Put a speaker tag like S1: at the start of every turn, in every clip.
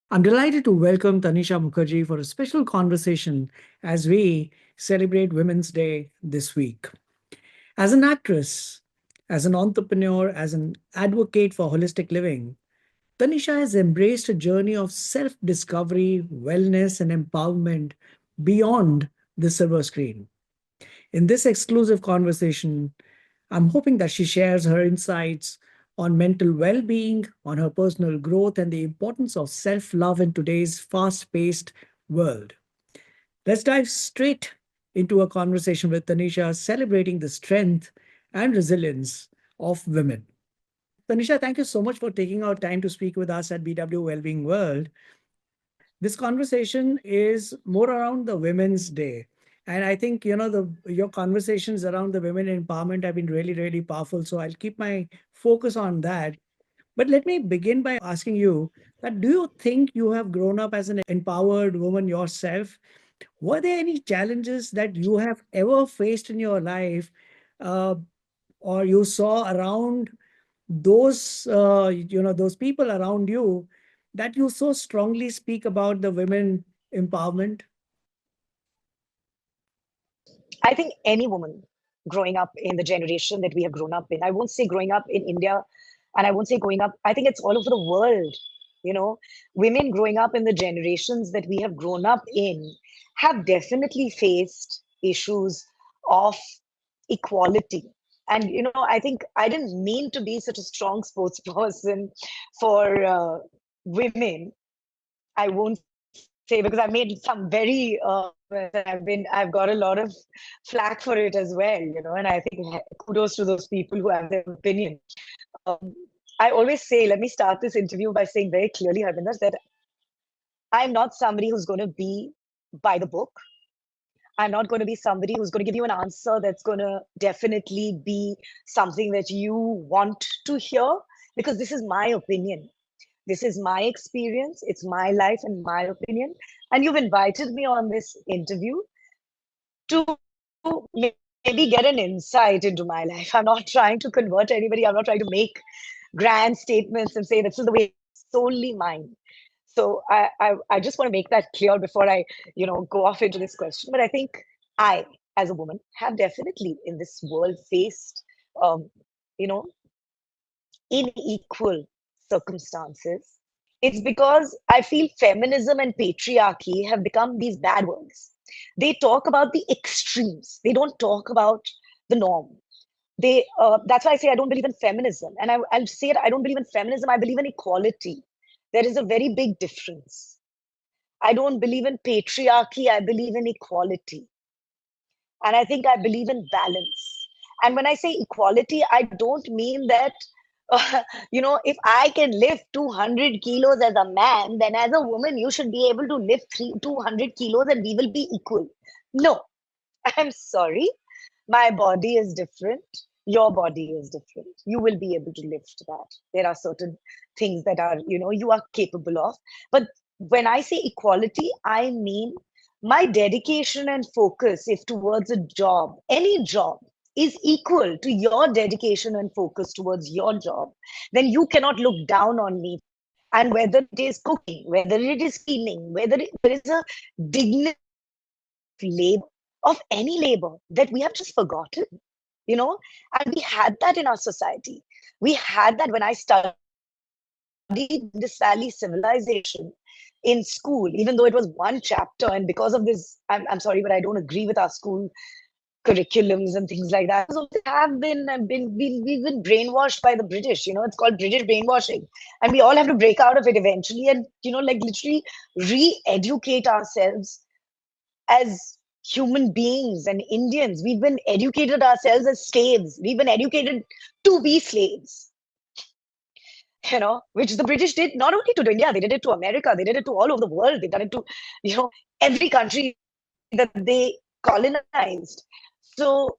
S1: I'm delighted to welcome Tanishaa Mukerji for a special conversation as we celebrate Women's Day this week. As an actress, as an entrepreneur, as an advocate for holistic living, Tanisha has embraced a journey of self discovery, wellness, and empowerment beyond the silver screen. In this exclusive conversation, I'm hoping that she shares her insights on mental well being, on her personal growth, and the importance of self love in today's fast paced world. Let's dive straight into a conversation with Tanisha celebrating the strength and resilience of women. Tanisha, thank you so much for taking our time to speak with us at BW Wellbeing World. This conversation is more around the Women's Day. And I think, the your conversations around the women empowerment have been really, really powerful. So I'll keep my focus on that. But let me begin by asking you that do you think you have grown up as an empowered woman yourself? Were there any challenges that you have ever faced in your life, uh, or you saw around those people around you that you so strongly speak about the women empowerment?
S2: I think any woman growing up in the generation that we have grown up in, I won't say growing up in India and I won't say growing up, I think it's all over the world. You know, women growing up in the generations that we have grown up in have definitely faced issues of equality. And, I think I didn't mean to be such a strong spokesperson for women. I won't say because I made some very I've got a lot of flack for it as well, and I think kudos to those people who have their opinion. Um, I always say, let me start this interview by saying very clearly, Harbinder, that I'm not somebody who's going to be by the book. I'm not going to be somebody who's going to give you an answer that's going to definitely be something that you want to hear, because this is my opinion. This is my experience, it's my life and my opinion. And you've invited me on this interview to maybe get an insight into my life. I'm not trying to convert anybody, I'm not trying to make grand statements and say this is the way, it's solely mine. So I just want to make that clear before I, go off into this question. But I think I, as a woman, have definitely in this world faced, um, you know, unequal circumstances. It's because I feel feminism and patriarchy have become these bad words. They talk about the extremes. They don't talk about the norm. That's why I say I don't believe in feminism, and I'll say it. I don't believe in feminism. I believe in equality. There is a very big difference. I don't believe in patriarchy. I believe in equality, and I think I believe in balance. And when I say equality, I don't mean that, if I can lift 200 kilos as a man, then as a woman, you should be able to lift 200 kilos and we will be equal. No, I'm sorry. My body is different. Your body is different. You will be able to lift that. There are certain things that are, you are capable of. But when I say equality, I mean my dedication and focus, if towards a job, any job, is equal to your dedication and focus towards your job, then you cannot look down on me. And whether it is cooking, whether it is cleaning, there is a dignity labor, of any labor, that we have just forgotten, you know and we had that in our society. We had that when I studied Indus Valley civilization in school, even though it was one chapter. And because of this, I'm sorry, but I don't agree with our school curriculums and things like that. So we have we've been brainwashed by the British. It's called British brainwashing, and we all have to break out of it eventually, and like literally re-educate ourselves as human beings and Indians. We've been educated ourselves as slaves. We've been educated to be slaves, which the British did not only to India, they did it to America, they did it to all over the world. They've done it to, every country that they colonized. So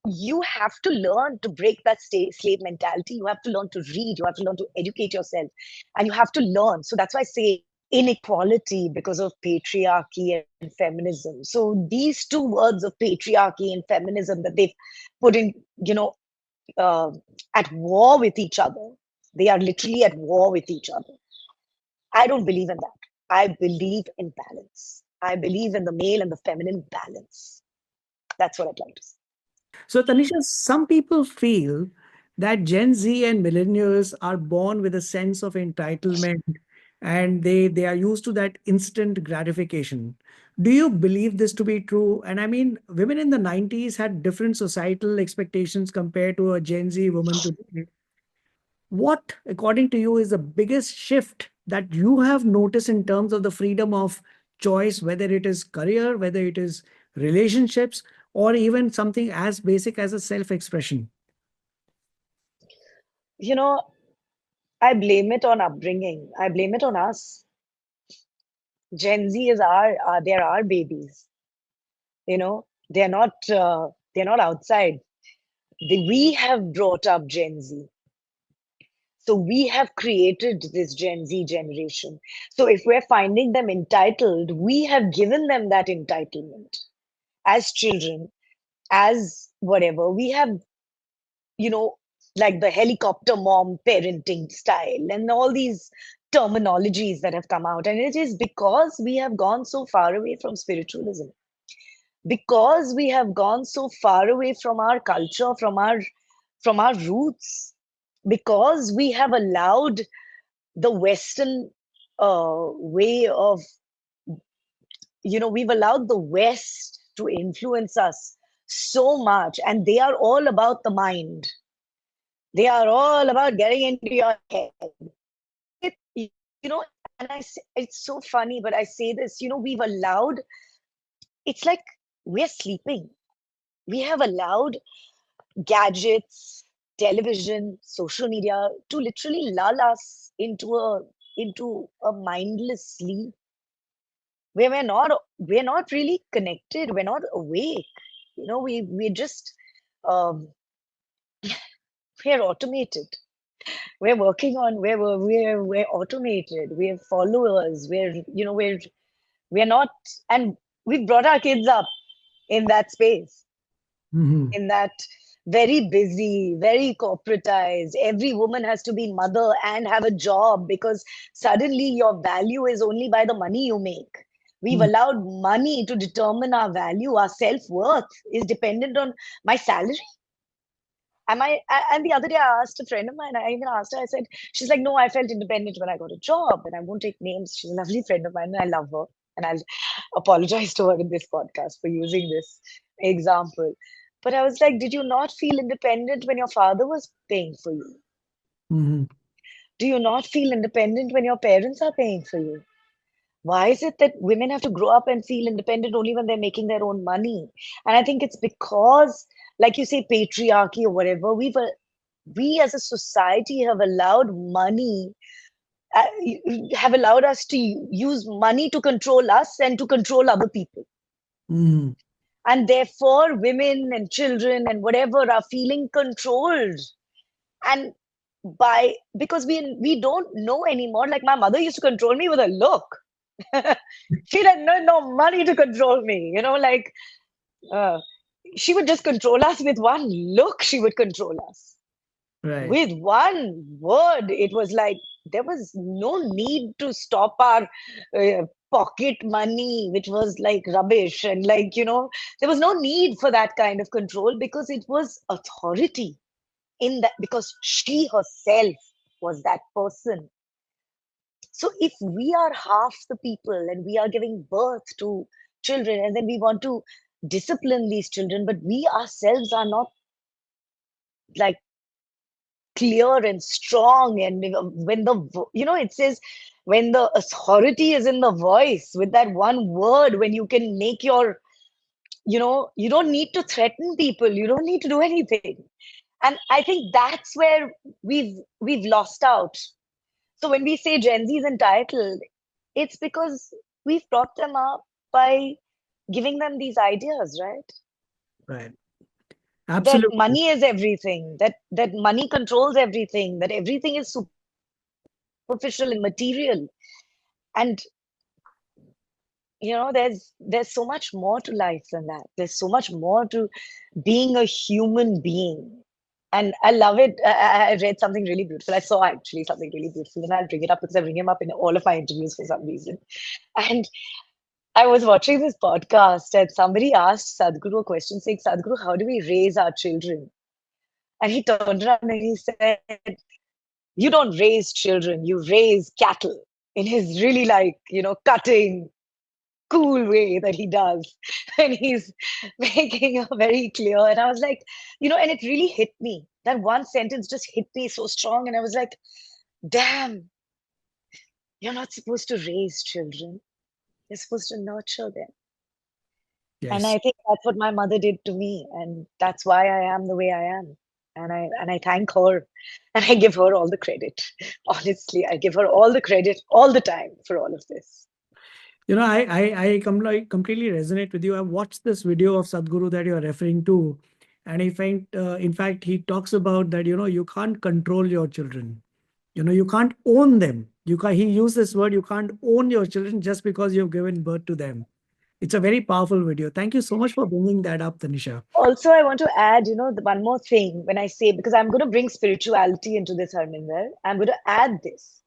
S2: you have to learn to break that slave mentality. You have to learn to read. You have to learn to educate yourself. And you have to learn. So that's why I say inequality, because of patriarchy and feminism. So these two words of patriarchy and feminism that they've put in, uh, at war with each other. They are literally at war with each other. I don't believe in that. I believe in balance. I believe in the male and the feminine balance. That's what I'd like to say.
S1: So, Tanisha, some people feel that Gen Z and millennials are born with a sense of entitlement and they are used to that instant gratification. Do you believe this to be true? And I mean, women in the 90s had different societal expectations compared to a Gen Z woman today. What, according to you, is the biggest shift that you have noticed in terms of the freedom of choice, whether it is career, whether it is relationships, or even something as basic as a self expression?
S2: You know, I blame it on upbringing. I blame it on us. Gen Z is they're our babies. You know, they're not outside. We have brought up Gen Z. So we have created this Gen Z generation. So if we're finding them entitled, we have given them that entitlement as children, as whatever. We have, you know, like the helicopter mom parenting style and all these terminologies that have come out. And it is because we have gone so far away from spiritualism, because we have gone so far away from our culture, from our roots, because we have allowed the Western way of, we've allowed the West to influence us so much, and they are all about the mind. They are all about getting into your head. It, you know, and it's so funny, but I say this, we've allowed, it's like we're sleeping. We have allowed gadgets, television, social media to literally lull us into a mindless sleep where we're not really connected, we're not awake. We're just um, we're automated. We're working on we're automated. We're followers. We're not, and we've brought our kids up in that space,
S1: Mhm.
S2: in that very busy, very corporatized. Every woman has to be mother and have a job because suddenly your value is only by the money you make. We've
S1: Mhm.
S2: allowed money to determine our value. Our self-worth is dependent on my salary. And the other day I asked a friend of mine, I even asked her, I said, she's like, no, I felt independent when I got a job. And I won't take names. She's a lovely friend of mine and I love her. And I'll apologize to her in this podcast for using this example. But I was like, did you not feel independent when your father was paying for you?
S1: Mhm.
S2: Do you not feel independent when your parents are paying for you? Why is it that women have to grow up and feel independent only when they're making their own money? And I think it's because, like you say, patriarchy or whatever, we as a society have allowed money, uh, have allowed us to use money to control us and to control other people.
S1: Mhm.
S2: And therefore, women and children and whatever are feeling controlled. And because we don't know anymore. Like my mother used to control me with a look. She had no money to control me, like uh, she would just control us with one look. She would control us
S1: Right.
S2: with one word. It was like there was no need to stop our pocket money, which was like rubbish. And there was no need for that kind of control because it was authority in that, because she herself was that person. So if we are half the people and we are giving birth to children and then we want to discipline these children, but we ourselves are not like clear and strong, and when it says when the authority is in the voice, with that one word, when you can make your, you don't need to threaten people, you don't need to do anything. And I think that's where we've lost out. So when we say Gen Z is entitled, it's because we've brought them up by giving them these ideas, right?
S1: Right.
S2: That
S1: Absolutely.
S2: money is everything, that money controls everything, that everything is superficial and material. And there's so much more to life than that. There's so much more to being a human being. And I love it. I read something really beautiful. I saw actually something really beautiful, and I'll bring it up because I bring him up in all of my interviews for some reason. And I was watching this podcast, and somebody asked Sadhguru a question saying, Sadhguru, how do we raise our children? And he turned around and he said, you don't raise children, you raise cattle, in his really like, cutting, cool way that he does. And he's making it very clear. And I was like, and it really hit me. That one sentence just hit me so strong. And I was like, damn, you're not supposed to raise children. You're supposed to nurture them. And
S1: Yes.
S2: I think that's what my mother did to me. And that's why I am the way I am. And I thank her and I give her all the credit. Honestly, I give her all the credit all the time for all of this.
S1: I completely resonate with you. I watched this video of Sadhguru that you're referring to, and in fact, he talks about that, you can't control your children. You can't own them. He used this word, you can't own your children just because you've given birth to them. It's a very powerful video. Thank you so much for bringing that up, Tanisha.
S2: Also, I want to add, the one more thing when I say, because I'm going to bring spirituality into this, Harminder, I'm going to add this,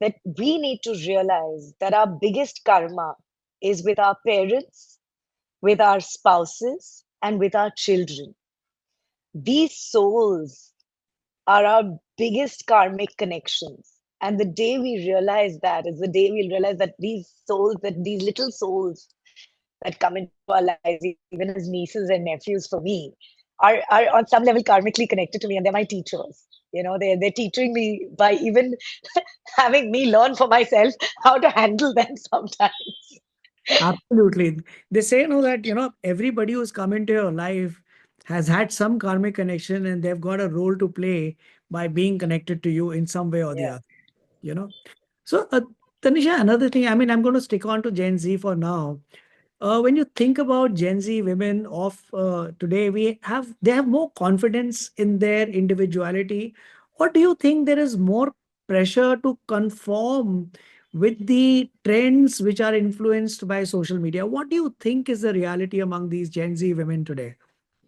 S2: that we need to realize that our biggest karma is with our parents, with our spouses, and with our children. These souls are our biggest karmic connections. And the day we realize that is the day we'll realize that these little souls that come into our lives, even as nieces and nephews for me, are on some level karmically connected to me, and they're my teachers. They're teaching me by even having me learn for myself how to handle them sometimes.
S1: Absolutely. They say, that, everybody who's come into your life has had some karmic connection and they've got a role to play by being connected to you in some way or the
S2: Yeah.
S1: other, you know. So, Tanisha, another thing, I mean, I'm going to stick on to Gen Z for now. When you think about Gen Z women of today, they have more confidence in their individuality. Or do you think there is more pressure to conform with the trends which are influenced by social media? What do you think is the reality among these Gen Z women today?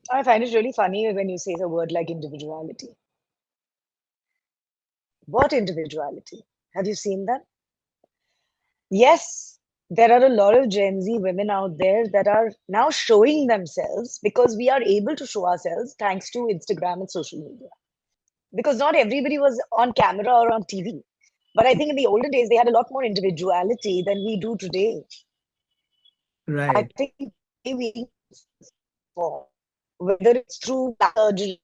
S2: I find it really funny when you say a word like individuality. What individuality? Have you seen that? Yes, there are a lot of Gen Z women out there that are now showing themselves because we are able to show ourselves thanks to Instagram and social media. Because not everybody was on camera or on TV. But I think in the olden days, they had a lot more individuality than we do today. I
S1: Right.
S2: think today we for whether it's through surgery,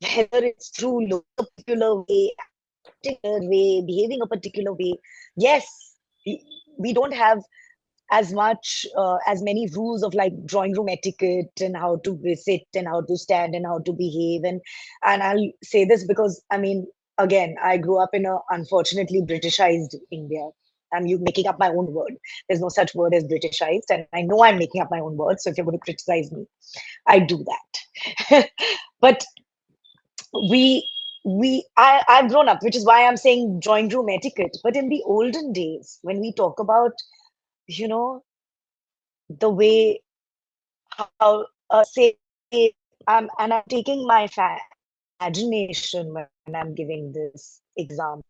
S2: whether it's through looking a particular way, particular way, behaving a particular way. Yes, we don't have as many rules of like drawing room etiquette and how to sit and how to stand and how to behave. And I'll say this because I mean, again, I grew up in a unfortunately Britishized India. I'm you making up my own word. There's no such word as Britishized, and I know I'm making up my own word. So if you're going to criticize me, I do that. But I've grown up, which is why I'm saying drawing room etiquette. But in the olden days, when we talk about, you know, the way how say I'm taking my imagination when I'm giving this example.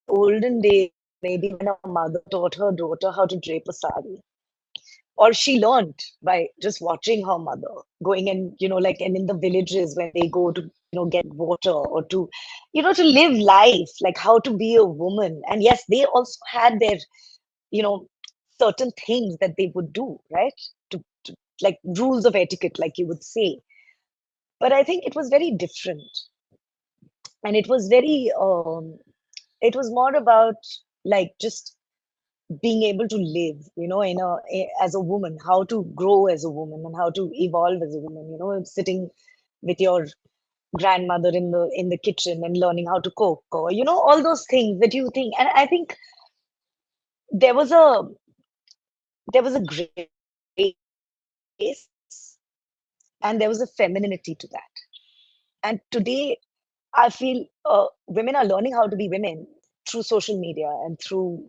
S2: Olden days, maybe when a mother taught her daughter how to drape a sari, or she learned by just watching her mother going and like and in the villages when they go to get water or to to live life, like how to be a woman. And yes, they also had their you know certain things that they would do, right? to like rules of etiquette, like you would say. But I think it was very different, and it was more about like just being able to live, as a woman, how to grow as a woman and how to evolve as a woman, sitting with your grandmother in the kitchen and learning how to cook, or all those things that you think. And I think there was a grace and there was a femininity to that. And today I feel women are learning how to be women through social media and through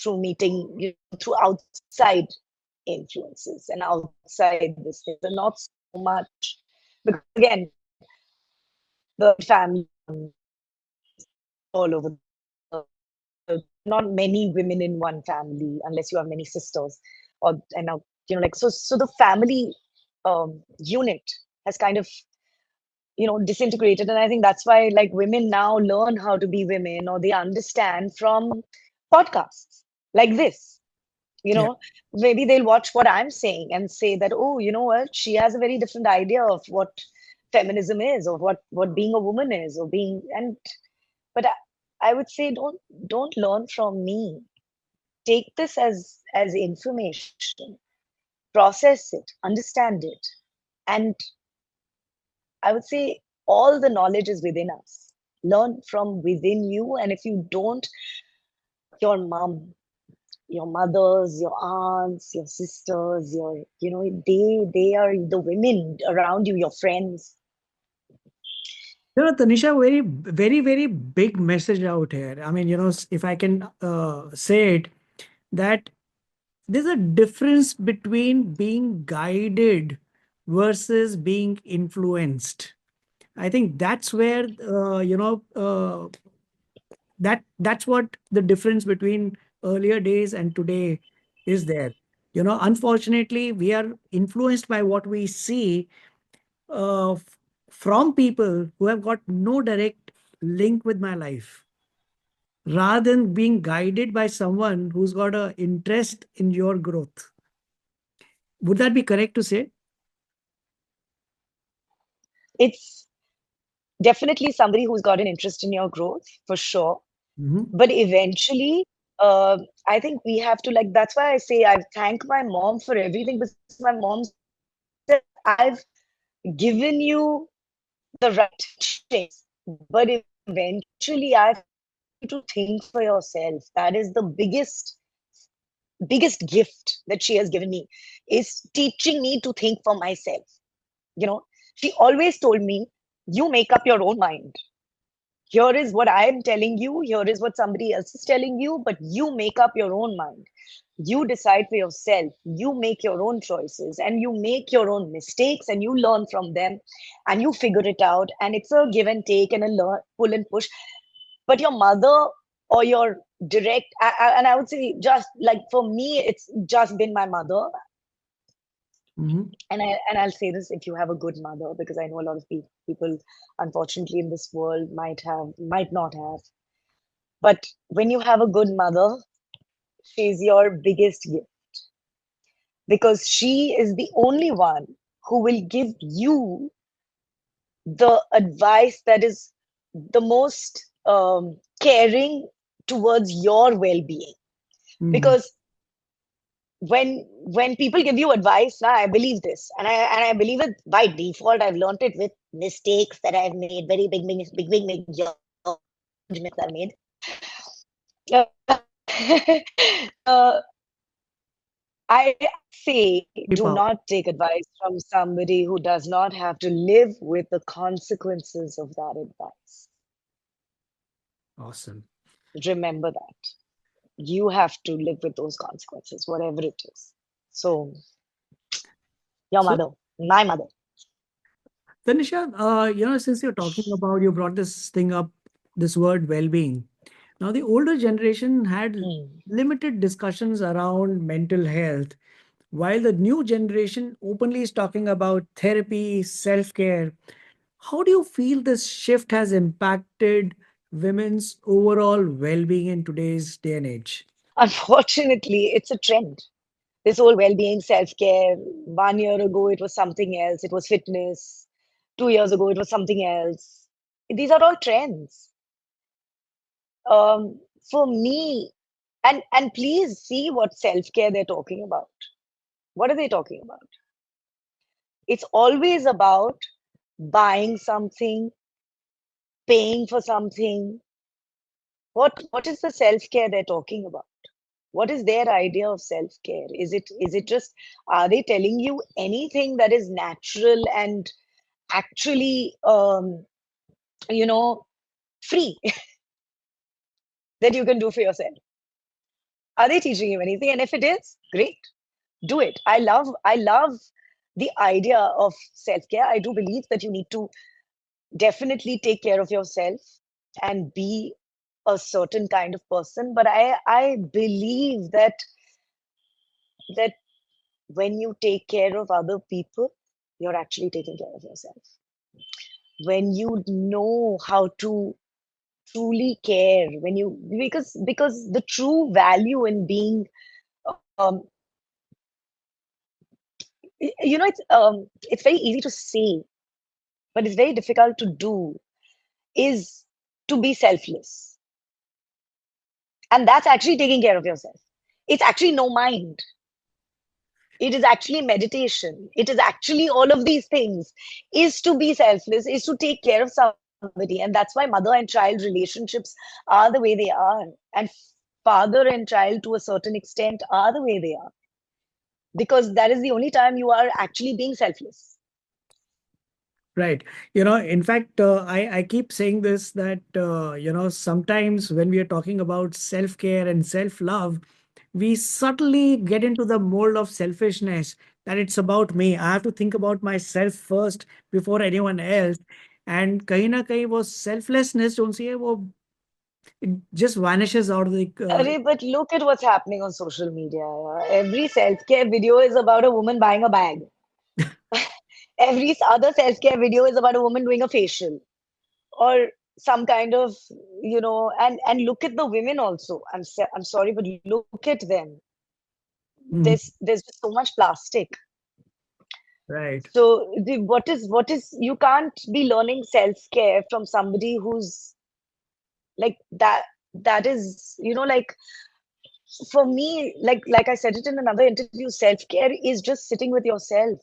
S2: meeting, through outside influences and outside this thing, and not so much because again, the family all over the world. Not many women in one family unless you have many sisters, or and now like so the family unit has kind of disintegrated, and I think that's why like women now learn how to be women, or they understand from podcasts like this.
S1: Yeah.
S2: Maybe they'll watch what I'm saying and say that, oh, you know what, she has a very different idea of what feminism is, or what being a woman is, or being and but I would say don't learn from me. Take this as information, process it, understand it, and I would say all the knowledge is within us. Learn from within you, and if you don't, your mom, your mothers, your aunts, your sisters, they are the women around you, your friends.
S1: Tanisha, very big message out here. I mean, if I can say it, that there's a difference between being guided versus being influenced. I think that's where that's what the difference between earlier days and today is there. Unfortunately, we are influenced by what we see from people who have got no direct link with my life, rather than being guided by someone who's got an interest in your growth. Would that be correct to say?
S2: It's definitely somebody who's got an interest in your growth, for sure.
S1: Mhm.
S2: But eventually, I think we have to, like, that's why I say I thank my mom for everything, because my mom said, I've given you the right teachings, but eventually I forced you to think for yourself. That is the biggest gift that she has given me, is teaching me to think for myself. She always told me, you make up your own mind. Here is what I am telling you, here is what somebody else is telling you, but you make up your own mind. You decide for yourself, you make your own choices, and you make your own mistakes, and you learn from them, and you figure it out, and it's a give and take and a pull and push. But your mother, or your direct, and I would say, just like for me, it's just been my mother.
S1: Mhm.
S2: And I'll say this, if you have a good mother, because I know a lot of people unfortunately in this world might not have, but when you have a good mother, she's your biggest gift, because she is the only one who will give you the advice that is the most caring towards your well-being.
S1: Mhm.
S2: Because when people give you advice, now I believe this, and I believe it by default. I've learned it with mistakes that I've made, very big judgments that I made. uh, I say,
S1: Very
S2: do
S1: powerful.
S2: not take advice from somebody who does not have to live with the consequences of that advice.
S1: Awesome.
S2: Remember that. You have to live with those consequences, whatever it is. So, your
S1: So,
S2: mother, my mother.
S1: Tanisha, since you're talking about, you brought this thing up, this word well-being. Now, the older generation had
S2: Hmm.
S1: limited discussions around mental health, while the new generation openly is talking about therapy, self-care. How do you feel this shift has impacted women's overall well-being in today's day and age?
S2: Unfortunately, it's a trend. This whole well-being, self-care. 1 year ago, it was something else. It was fitness. 2 years ago, it was something else. These are all trends. For me, and please see what self-care they're talking about. What are they talking about? It's always about buying something, paying for something. What is the self-care they're talking about? What is their idea of self-care? Is it just, are they telling you anything that is natural and actually you know free that you can do for yourself? Are they teaching you anything? And if it is, great, do it. I love the idea of self-care. I do believe that you need to definitely take care of yourself and be a certain kind of person. But I believe that when you take care of other people, you're actually taking care of yourself. When you know how to truly care, when you, because the true value in being, um it's very easy to say, but it's very difficult to do, is to be selfless. And that's actually taking care of yourself. It's actually no mind. It is actually meditation. It is actually all of these things. Is to be selfless, is to take care of somebody. And that's why mother and child relationships are the way they are. And father and child, to a certain extent, are the way they are. Because that is the only time you are actually being selfless.
S1: Right. In fact, I keep saying this that, sometimes when we are talking about self care and self love, we subtly get into the mold of selfishness that it's about me. I have to think about myself first before anyone else. And kahin na kahin, wo selflessness, don't see, wo, it just vanishes out of the.
S2: Arey, but look at what's happening on social media. Every self-care video is about a woman buying a bag. Every other self-care video is about a woman doing a facial or some kind of, and look at the women also. I'm sorry, but look at them.
S1: Mhm.
S2: There's just so much plastic.
S1: Right.
S2: So what is you can't be learning self-care from somebody who's like that. That is, like, for me, like I said it in another interview, self-care is just sitting with yourself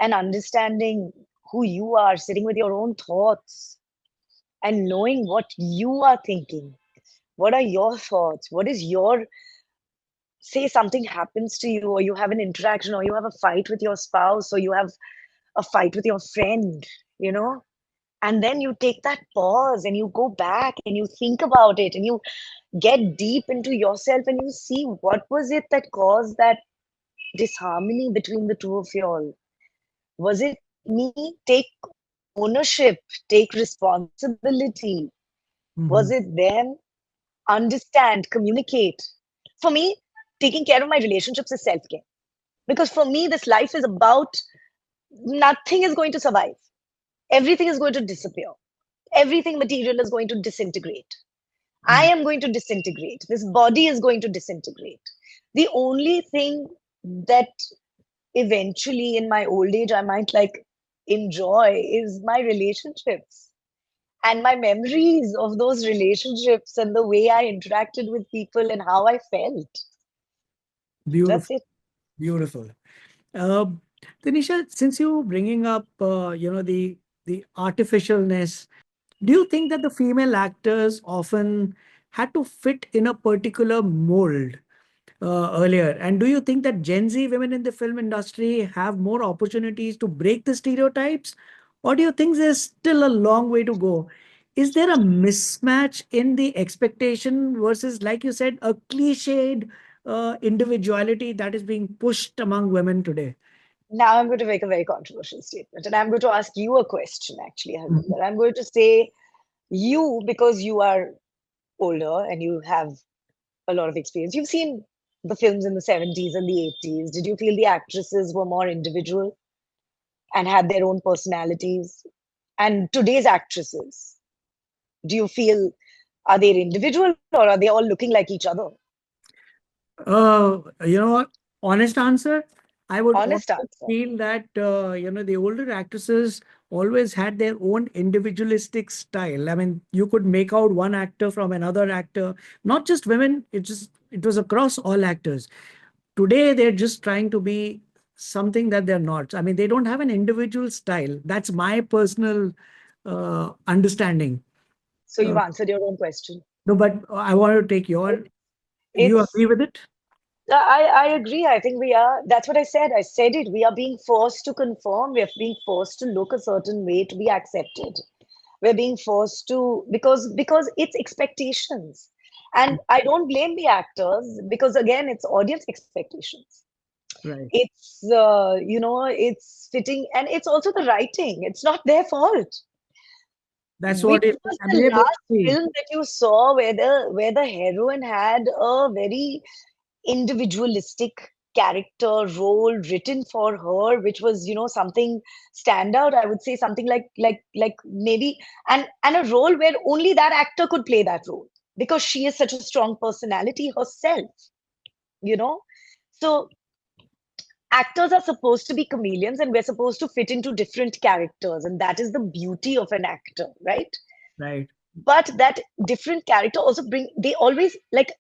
S2: and understanding who you are, sitting with your own thoughts and knowing what you are thinking. What are your thoughts? What is your, say something happens to you, or you have an interaction, or you have a fight with your spouse, or you have a fight with your friend, you know? And then you take that pause and you go back and you think about it and you get deep into yourself and you see what was it that caused that disharmony between the two of y'all. Was it me? Take ownership, take responsibility. Was
S1: Mhm.
S2: it them? Understand, communicate. For me, taking care of my relationships is self care. Because for me, this life is about nothing is going to survive, everything is going to disappear, everything material is going to disintegrate. I
S1: Mhm.
S2: am going to disintegrate. This body is going to disintegrate. The only thing that eventually in my old age I might like enjoy is my relationships and my memories of those relationships and the way I interacted with people and how I felt. That's
S1: Beautiful.
S2: it.
S1: Beautiful. Uh, Tanisha, since you bringing up, the artificialness, do you think that the female actors often had to fit in a particular mold earlier? And do you think that Gen Z women in the film industry have more opportunities to break the stereotypes? Or do you think there's still a long way to go? Is there a mismatch in the expectation versus, like you said, a cliched individuality that is being pushed among women today?
S2: Now I'm going to make a very controversial statement and I'm going to ask you a question actually,
S1: Mhm.
S2: Harvinder. I'm going to say you, because you are older and you have a lot of experience. You've seen the films in the 70s and the 80s. Did you feel the actresses were more individual and had their own personalities? And today's actresses, do you feel, are they individual or are they all looking like each other?
S1: You know what? Honest answer, I would always
S2: Honest answer.
S1: feel that the older actresses always had their own individualistic style. I mean, you could make out one actor from another actor, not just women. It was across all actors. Today, they're just trying to be something that they're not. I mean, they don't have an individual style. That's my personal understanding.
S2: So you've
S1: Uh,
S2: answered your own question.
S1: no, but I want to take your. You
S2: It's
S1: agree with it?
S2: I agree. I think we are. That's what I said. I said it. We are being forced to conform. We are being forced to look a certain way to be accepted. We're being forced to, because it's expectations. And I don't blame the actors, because again, it's audience expectations.
S1: Right.
S2: It's it's fitting, and it's also the writing. It's not their fault.
S1: That's what
S2: Which
S1: it
S2: was the
S1: amenable to
S2: last
S1: see.
S2: film that you saw where the heroine had a very individualistic character role written for her, which was, something standout. I would say something like maybe, and a role where only that actor could play that role because she is such a strong personality herself, you know. So actors are supposed to be chameleons, and we're supposed to fit into different characters, and that is the beauty of an actor, right?
S1: Right.
S2: But that different character also they always like,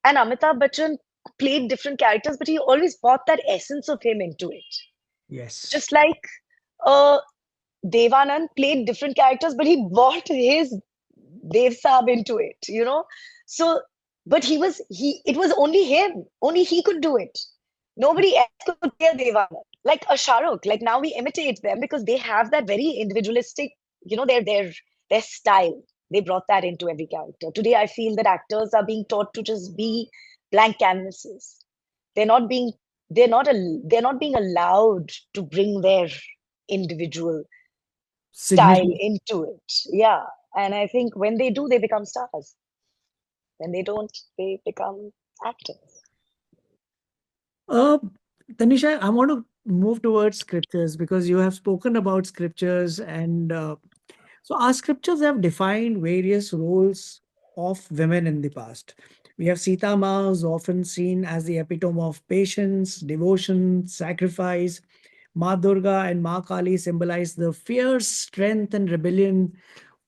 S2: and Amitabh Bachchan played different characters, but he always brought that essence of him into it.
S1: Yes.
S2: Just like uh, Devanand played different characters, but he brought his Dev Saab into it, So, but it was only him. Only he could do it. Nobody else could play a Devanand. Like a Shahrukh. Like now we imitate them because they have that very individualistic, their style. They brought that into every character. Today, I feel that actors are being taught to just be blank canvases. They're not being, they're not being allowed to bring their individual style
S1: Signature.
S2: into it. Yeah. And I think when they do, they become stars. When they don't, they become actors.
S1: Uh, Tanisha, I want to move towards scriptures because you have spoken about scriptures, and so our scriptures have defined various roles of women in the past. We have Sita Ma, who's often seen as the epitome of patience, devotion, sacrifice. Ma Durga and Ma Kali symbolize the fierce strength and rebellion.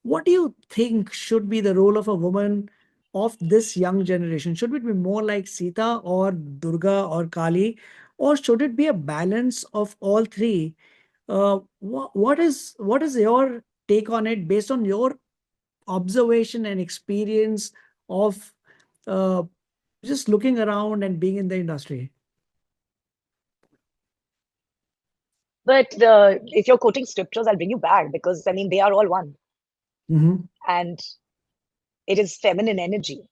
S1: What do you think should be the role of a woman of this young generation? Should it be more like Sita or Durga or Kali, or should it be a balance of all three? What is your take on it based on your observation and experience of uh, just looking around and being in the industry?
S2: But if you're quoting scriptures, I'll bring you back because, I mean, they are all one.
S1: Hmm.
S2: And it is feminine energy.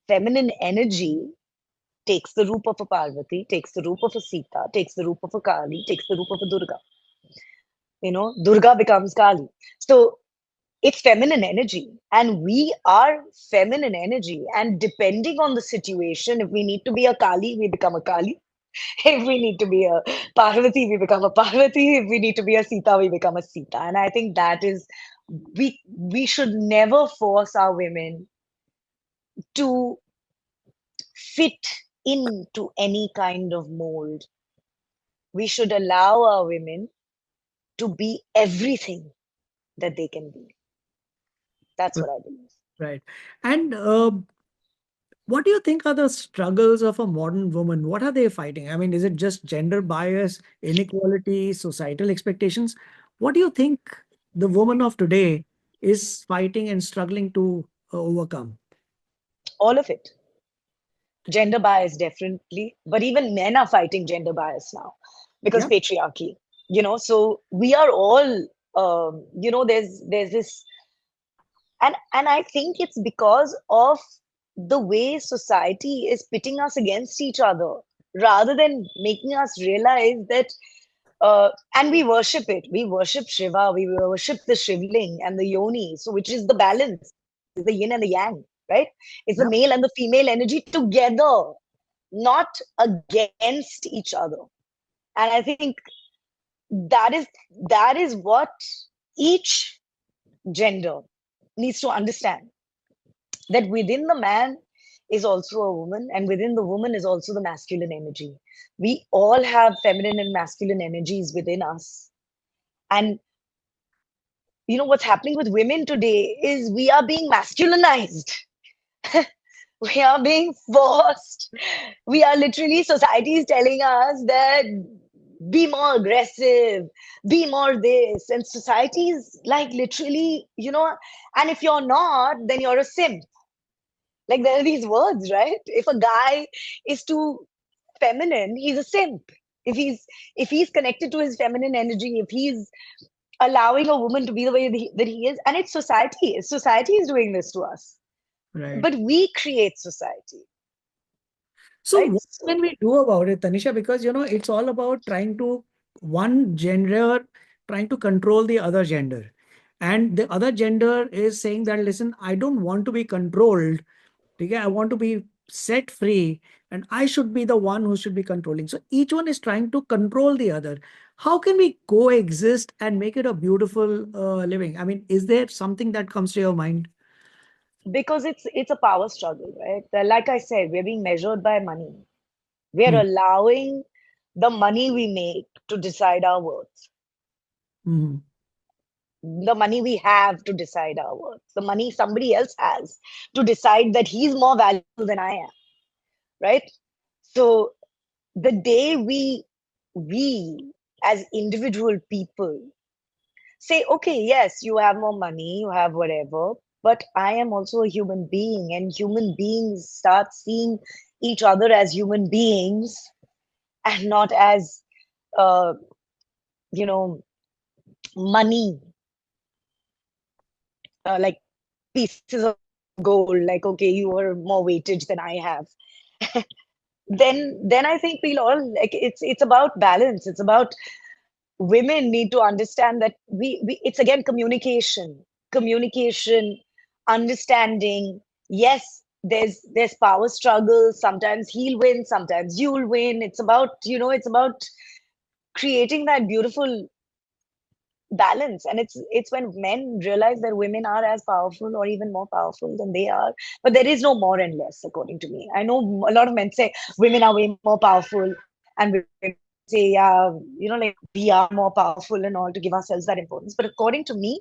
S2: Feminine energy takes the roop of a Parvati, takes the roop of a Sita, takes the roop of a Kali, takes the roop of a Durga. Durga becomes Kali. So it's feminine energy, and we are feminine energy. And depending on the situation, if we need to be a Kali, we become a Kali. If we need to be a Parvati, we become a Parvati. If we need to be a Sita, we become a Sita. And I think that is, we should never force our women to fit into any kind of mold. We should allow our women to be everything that they can be. That's what I believe.
S1: Right. And what do you think are the struggles of a modern woman? What are they fighting? I mean, is it just gender bias, inequality, societal expectations? What do you think the woman of today is fighting and struggling to overcome?
S2: All of it. Gender bias, definitely. But even men are fighting gender bias now because
S1: Yeah.
S2: patriarchy. So we are all, there's this, and I think it's because of the way society is pitting us against each other rather than making us realize that and we worship it. We worship Shiva. We worship the Shivling and the Yoni. So, which is the balance, is the yin and the yang, right? It's the
S1: Yeah.
S2: male and the female energy together, not against each other. And I think that is that is what each gender needs to understand, that within the man is also a woman, and within the woman is also the masculine energy. We all have feminine and masculine energies within us. And what's happening with women today is we are being masculinized. We are being forced. We are literally, society is telling us that be more aggressive, be more this. And society is like literally, and if you're not, then you're a simp. Like there are these words, right? If a guy is too feminine, he's a simp. If he's connected to his feminine energy, if he's allowing a woman to be the way that he is, and it's society. Society is doing this to us,
S1: Right.
S2: but we create society,
S1: So
S2: right?
S1: what can we do about it, Tanisha? Because it's all about trying to one gender trying to control the other gender. and the other gender is saying that, listen, I don't want to be controlled. Okay, I want to be set free, and I should be the one who should be controlling. So each one is trying to control the other. How can we coexist and make it a beautiful living? I mean, is there something that comes to your mind?
S2: Because it's a power struggle, right? Like I said, we're being measured by money. We're
S1: Hmm.
S2: allowing the money we make to decide our worth.
S1: Hmm.
S2: The money we have to decide our worth. The money somebody else has to decide that he's more valuable than I am, right? So the day we as individual people say, okay, yes, you have more money, you have whatever, but I am also a human being, and human beings start seeing each other as human beings and not as uh, you know money, like pieces of gold, like, okay, you are more weightage than I have. Then I think we'll all, like, it's about balance. It's about women need to understand that we it's again communication, understanding. Yes, there's power struggle. Sometimes he'll win, sometimes you'll win. It's about, it's about creating that beautiful balance. And it's when men realize that women are as powerful or even more powerful than they are. But there is no more and less, according to me. I know a lot of men say women are way more powerful, and women say, yeah, like, we are more powerful and all, to give ourselves that importance. But according to me,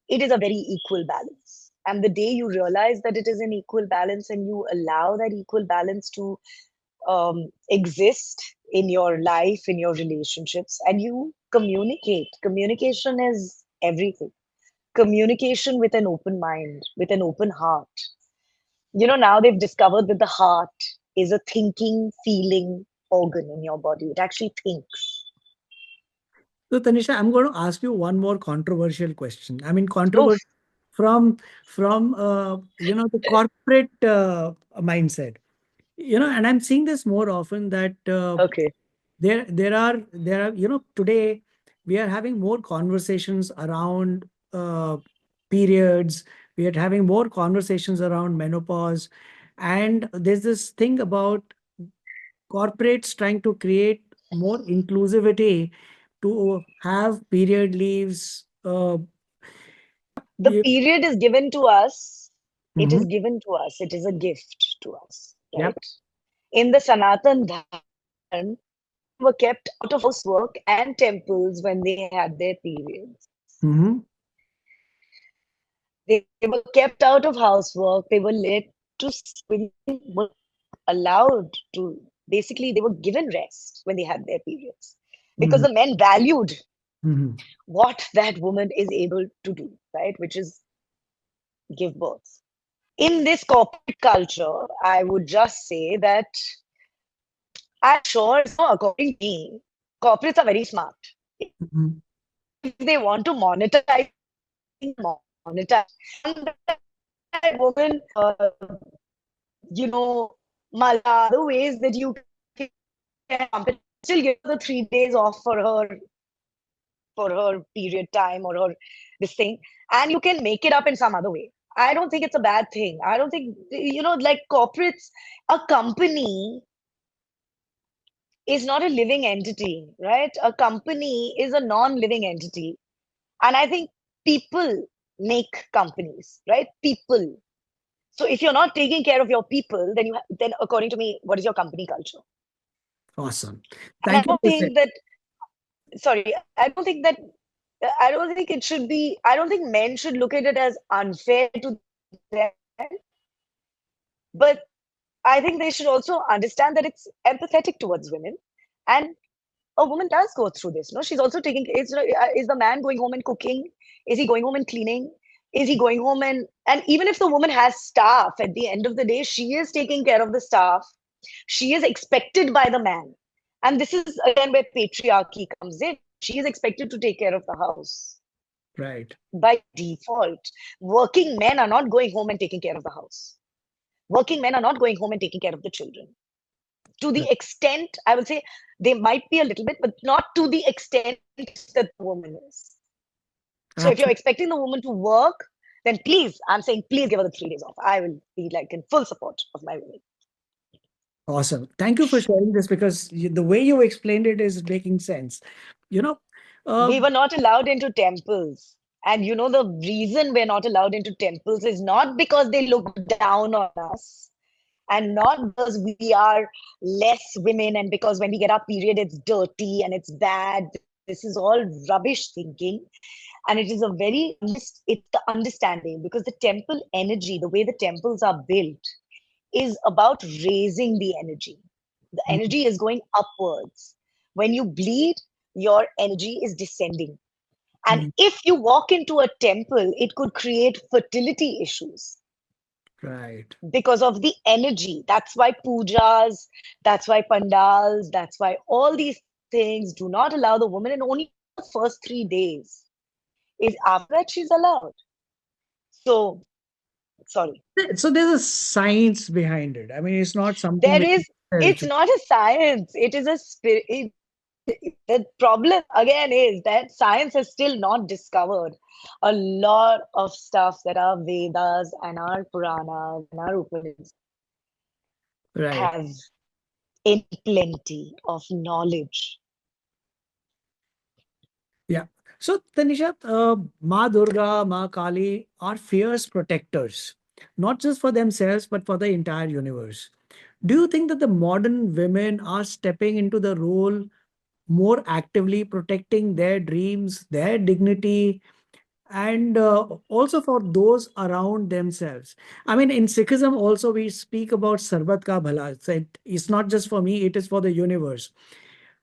S2: it is a very equal balance. And the day you realize that it is an equal balance, and you allow that equal balance to exist in your life, in your relationships, and you communicate. Communication is everything. Communication with an open mind, with an open heart. Now they've discovered that the heart is a thinking, feeling organ in your body. It actually thinks.
S1: So, Tanisha, I'm going to ask you one more controversial question. I mean,
S2: Oof.
S1: controversial from the corporate mindset. And I'm seeing this more often that
S2: Okay.
S1: there are today we are having more conversations around periods. We are having more conversations around menopause, and there's this thing about corporates trying to create more inclusivity to have period leaves.
S2: The
S1: y-
S2: period is given to us. It
S1: Mhm.
S2: is given to us. It is a gift to us,
S1: Yep.
S2: right? In the Sanatan Dharma, women were kept out of housework and temples when they had their periods.
S1: Hmm.
S2: They were kept out of housework. They were let to, women were allowed to, basically, they were given rest when they had their periods, because
S1: Hmm.
S2: the men valued
S1: Hmm.
S2: what that woman is able to do, right? Which is give birth. In this corporate culture, I would just say that I'm sure, according to me, corporates are very smart.
S1: Hmm.
S2: If they want to monetize, monetize. And that woman, you know, other ways that you can still give her the 3 days off for her period time, or her this thing, and you can make it up in some other way. I don't think it's a bad thing. I don't think, like corporates, a company is not a living entity, right? A company is a non-living entity. And I think people make companies, right? People. So if you're not taking care of your people, then according to me, what is your company culture?
S1: Awesome.
S2: And I
S1: Thank you
S2: don't
S1: for saying.
S2: think that, sorry, I don't think it should be, I don't think men should look at it as unfair to them, but I think they should also understand that it's empathetic towards women. And a woman does go through this. No, she's also taking. Is the man going home and cooking? Is he going home and cleaning? Is he going home and even if the woman has staff, at the end of the day, she is taking care of the staff. She is expected by the man, and this is again where patriarchy comes in. She is expected to take care of the house
S1: Right.
S2: by default. Working men are not going home and taking care of the house. Working men are not going home and taking care of the children. To the
S1: Right.
S2: extent, I would say, they might be a little bit, but not to the extent that the woman is. So if you're
S1: Absolutely.
S2: expecting the woman to work, then please, I'm saying, please give her the 3 days off. I will be like in full support of my women.
S1: Awesome. Thank you for sharing this because the way you explained it is making sense. You know, uh,
S2: We were not allowed into temples. And the reason we're not allowed into temples is not because they look down on us and not because we are less women and because when we get our period, it's dirty and it's bad. This is all rubbish thinking. And it is a very, it's the understanding because the temple energy, the way the temples are built, is about raising the energy. The
S1: mm,
S2: energy is going upwards. When you bleed, your energy is descending. And
S1: mm,
S2: if you walk into a temple, it could create fertility issues
S1: right.
S2: because of the energy. That's why pujas, that's why pandals, that's why all these things do not allow the woman, and only for the first 3 days. Is after that she's allowed. So, sorry.
S1: So there's a science behind it. I mean, it's not something
S2: There
S1: which is
S2: is, it's
S1: spiritual.
S2: not a science, it is a spirit. The problem again is that science has still not discovered a lot of stuff that our Vedas and our Puranas and our Upanishads
S1: Right.
S2: have in plenty of knowledge.
S1: Yeah. So, Tanisha, Ma Durga, Ma Kali are fierce protectors, not just for themselves, but for the entire universe. Do you think that the modern women are stepping into the role more actively, protecting their dreams, their dignity, and also for those around themselves? I mean, in Sikhism, also we speak about Sarbat Ka Bhala. It's not just for me, it is for the universe.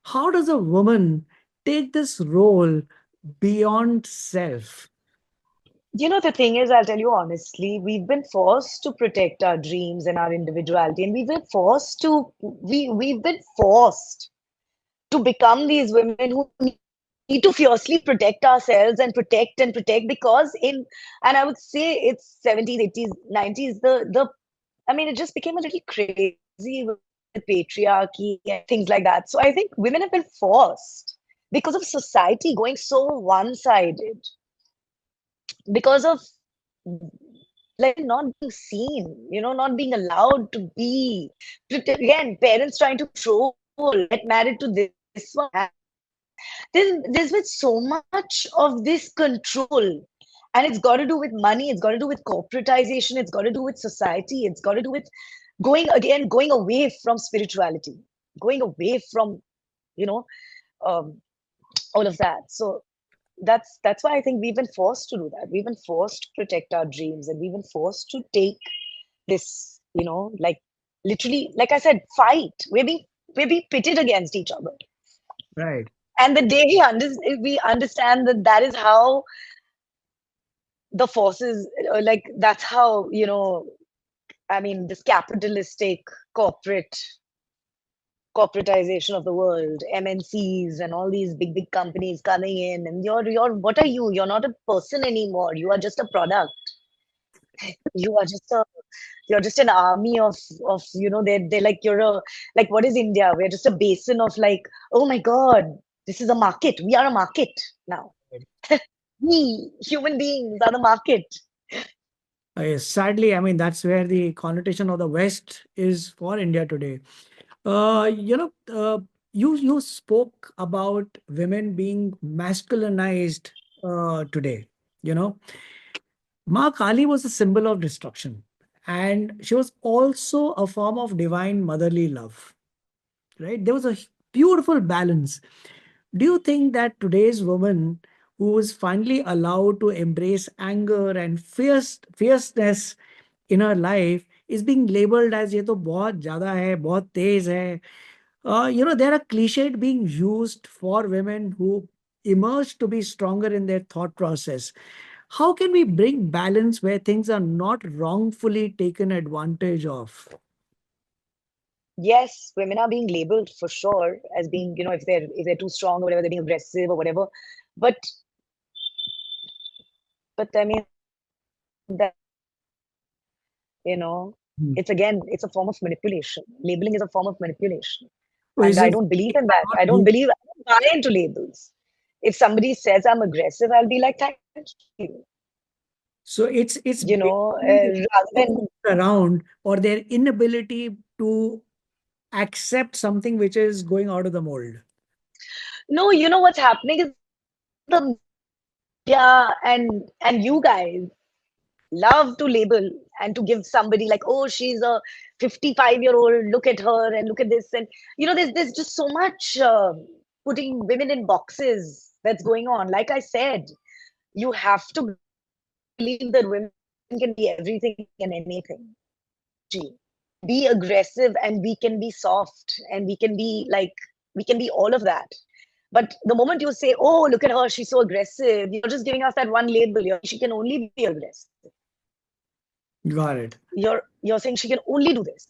S1: How does a woman take this role beyond self?
S2: The thing is, I'll tell you honestly, we've been forced to protect our dreams and our individuality, and we've been forced to become these women who need to fiercely protect ourselves and protect because and I would say it's 70s, 80s, 90s, the I mean, it just became a little crazy with patriarchy and things like that. So I think women have been forced because of society going so one-sided, because of like not being seen, not being allowed to be. Again, parents trying to control, get married to this one. There's been so much of this control. And it's got to do with money, it's got to do with corporatization, it's got to do with society, it's got to do with going away from spirituality, going away from, you know, um, all of that. So that's why I think we've been forced to do that. We've been forced to protect our dreams and we've been forced to take this, like literally, like I said, fight. We're being pitted against each other.
S1: Right.
S2: And the day we understand that that is how the forces, like that's how, I mean, this capitalistic corporate corporatization of the world, MNCs and all these big companies coming in, and you're what are you? You're not a person anymore. You are just a product. You are just a you're just an army of they're like you're a like what is India? We're just a basin of like, oh my God, this is a market. We are a market now. We human beings are the market.
S1: Yes, sadly, I mean, that's where the connotation of the West is for India today. Uh, you know, uh, you spoke about women being masculinized today. You know, Ma Kali was a symbol of destruction, and she was also a form of divine motherly love. Right? There was a beautiful balance. Do you think that today's woman who is finally allowed to embrace anger and fierceness in her life is being labeled as ये तो बहुत ज़्यादा है, बहुत तेज है? There are cliches being used for women who emerge to be stronger in their thought process. How can we bring balance where things are not wrongfully taken advantage of?
S2: Yes, women are being labeled for sure as being, if they're too strong or whatever, they're being aggressive or whatever. But I mean that, you know,
S1: Hmm.
S2: it's a form of manipulation. Labeling is a form of manipulation.
S1: So
S2: And
S1: is
S2: I
S1: it
S2: don't believe
S1: if
S2: in
S1: I'm
S2: that.
S1: not
S2: I don't
S1: doing
S2: believe, I don't buy into labels. If somebody says I'm aggressive, I'll be like, thank you.
S1: So it's
S2: You know,
S1: basically
S2: rather than,
S1: around or their inability to accept something which is going out of the mold.
S2: no, you know what's happening is the media and you guys love to label and to give somebody like, oh, she's a 55-year-old, look at her and look at this. And, there's just so much putting women in boxes that's going on. Like I said, you have to believe that women can be everything and anything. We can be aggressive and we can be soft and we can be all of that. But the moment you say, oh, look at her, she's so aggressive, you're just giving us that one label. You're saying she can only be aggressive.
S1: Got it.
S2: You're saying she can only do this.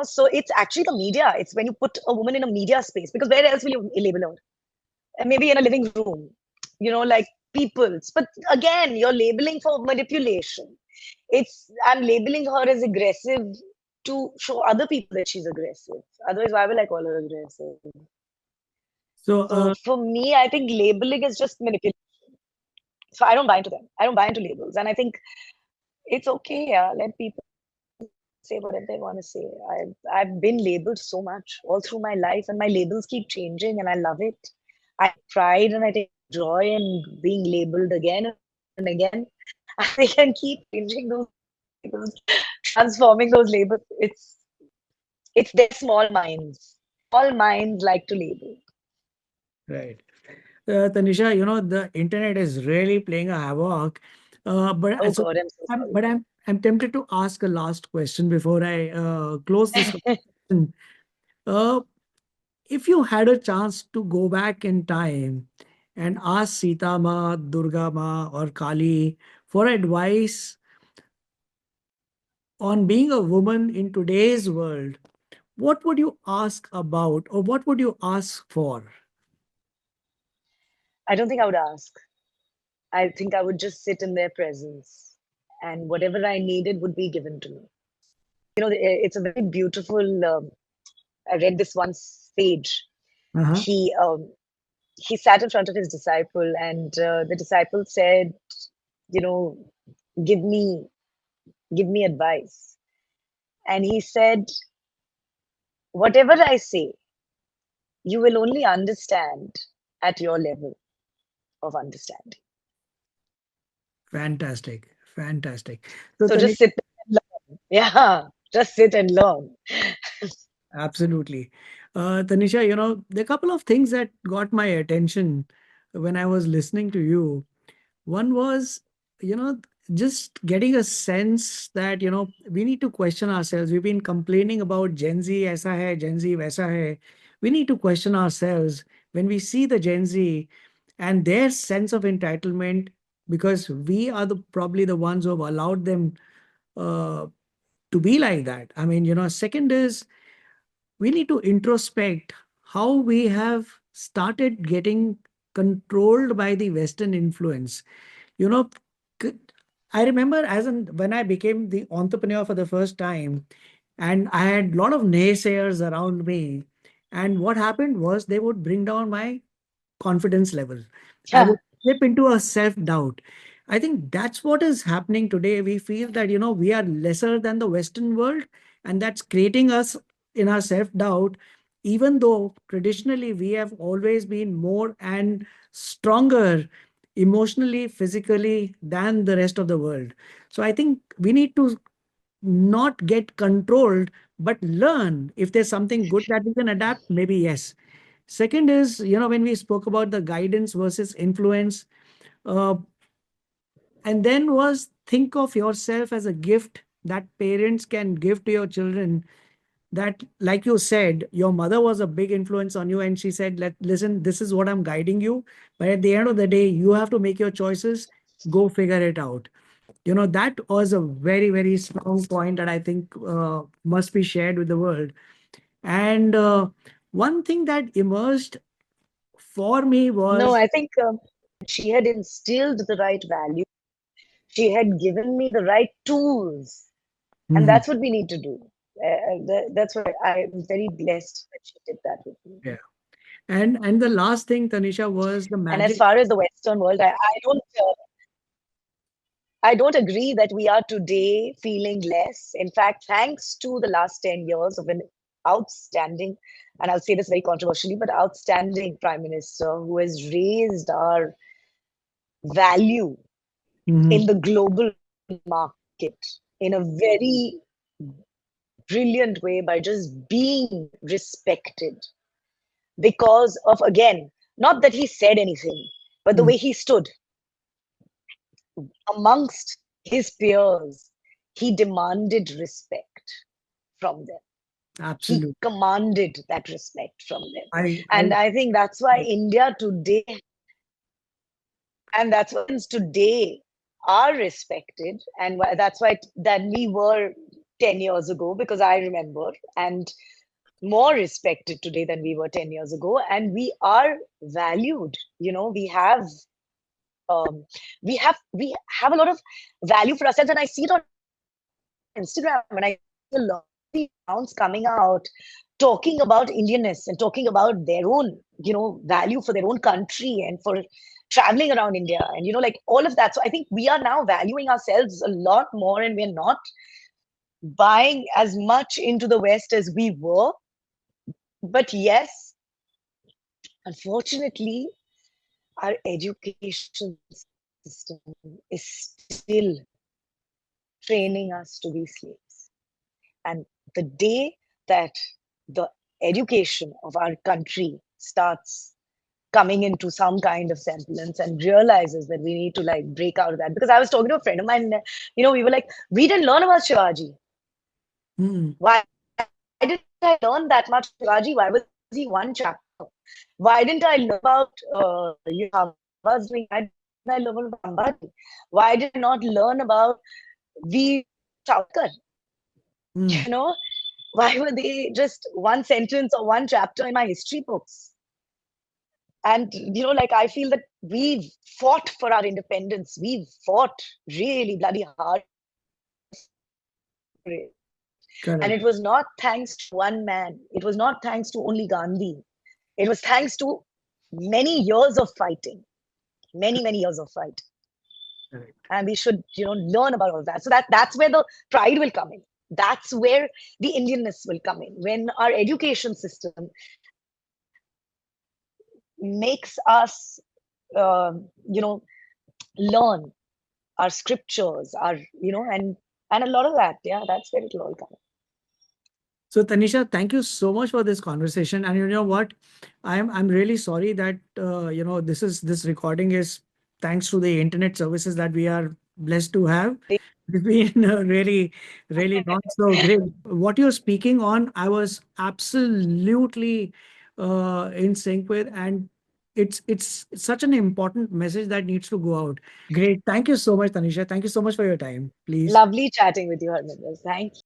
S2: So it's actually the media. It's when you put a woman in a media space, because where else will you label her? And maybe in a living room, like people's. But again, you're labeling for manipulation. I'm labeling her as aggressive to show other people that she's aggressive. Otherwise, why will I call her aggressive?
S1: So,
S2: So for me, I think labeling is just manipulation. So I don't buy into them. I don't buy into labels. And I think it's okay, yeah. Let people say whatever they want to say. I've been labeled so much all through my life, and my labels keep changing, and I love it. I take pride and I take joy in being labeled again and again and again. And they can keep changing those labels, transforming those labels. It's their small minds. Small minds like to label.
S1: right. Tanisha, the internet is really playing a havoc.
S2: Oh God, I'm so
S1: But
S2: sorry.
S1: I'm tempted to ask a last question before I close this conversation. Uh, if you had a chance to go back in time and ask Sita Ma, Durga Ma, or Kali for advice on being a woman in today's world, what would you ask about or what would you ask for?
S2: I don't think I would ask. I think I would just sit in their presence, and whatever I needed would be given to me. It's a very beautiful. I read this one sage.
S1: Uh-huh.
S2: He sat in front of his disciple, and the disciple said, "You know, give me give me advice." And he said, "Whatever I say, you will only understand at your level of understanding.
S1: Fantastic. Fantastic. So,
S2: So just sit there and learn. Yeah, just sit and learn."
S1: absolutely. Tanisha, there are a couple of things that got my attention when I was listening to you. One was, you know, just getting a sense that, we need to question ourselves. We've been complaining about Gen Z aisa hai, Gen Z vaisa hai. We need to question ourselves when we see the Gen Z and their sense of entitlement because we are probably the ones who have allowed them uh, to be like that. I mean, second is we need to introspect how we have started getting controlled by the Western influence. You know, c- I remember when I became the entrepreneur for the first time, and I had a lot of naysayers around me. And what happened was they would bring down my confidence level. I
S2: Yeah.
S1: would slip into a self doubt. I think that's what is happening today. We feel that, we are lesser than the Western world, and that's creating us in our self doubt, even though traditionally we have always been more and stronger emotionally, physically than the rest of the world. So I think we need to not get controlled, but learn if there's something good that we can adapt, maybe yes. Second is, when we spoke about the guidance versus influence, uh, and then was think of yourself as a gift that parents can give to your children. That, like you said, your mother was a big influence on you, and she said, listen, this is what I'm guiding you. But at the end of the day, you have to make your choices, go figure it out. That was a very, very strong point that I think must be shared with the world. And one thing that emerged for me
S2: No,
S1: was
S2: I think she had instilled the right value. She had given me the right tools. And
S1: Mhm.
S2: that's what we need to do. That's what I'm very blessed that she did that with me.
S1: Yeah. And the last thing, Tanisha, was the
S2: And as
S1: magic.
S2: far as the Western world, I don't agree that we are today feeling less. In fact, thanks to the last 10 years of an outstanding, and I'll say this very controversially, but outstanding Prime Minister who has raised our value in
S1: Mhm.
S2: the global market in a very brilliant way by just being respected because of, again, not that he said anything, but the
S1: Mhm.
S2: way he stood amongst his peers. He demanded respect from them. He
S1: Absolutely.
S2: commanded that respect from them.
S1: I
S2: And I think that's why India today, and that's why today are respected. And that's why than we were 10 years ago, because I remember, and more respected today than we were 10 years ago. And we are valued. Um, we have a lot of value for ourselves. And I see it on Instagram when I see a lot of these accounts coming out talking about Indianness and talking about their own, value for their own country and for traveling around India and like all of that. So I think we are now valuing ourselves a lot more, and we're not buying as much into the West as we were. But yes, unfortunately, our education system is still training us to be slaves. And the day that the education of our country starts coming into some kind of semblance and realizes that we need to like break out of that. Because I was talking to a friend of mine, we were like, we didn't learn about Shivaji.
S1: Mhm.
S2: Why didn't I learn that much about Shivaji? Why was he one chapter? Why didn't I learn about, Java's doing? Why didn't I learn about Ambani? Why did I not learn about Veer Savarkar? You
S1: Mhm.
S2: know, why were they just one sentence or one chapter in my history books? And like I feel that we've fought for our independence. We've fought really bloody hard for it. And it was not thanks to one man.
S1: Correct.
S2: It was not thanks to only Gandhi. It was thanks to many years of fighting, many years of fight. And we
S1: Correct.
S2: should, learn about all that. So that's where the pride will come in. That's where the Indianness will come in. When our education system makes us, learn our scriptures, and a lot of that. Yeah, that's where it'll all come.
S1: So Tanisha, thank you so much for this conversation. And you know what? I'm really sorry that this recording is thanks to the internet services that we are blessed to have. It's been really not so great. What you're speaking on, I was absolutely in sync with, and it's such an important message that needs to go out. Great. Thank you so much, Tanisha. Thank you so much for your time. Please.
S2: Lovely chatting with you, Harminder. Thank you.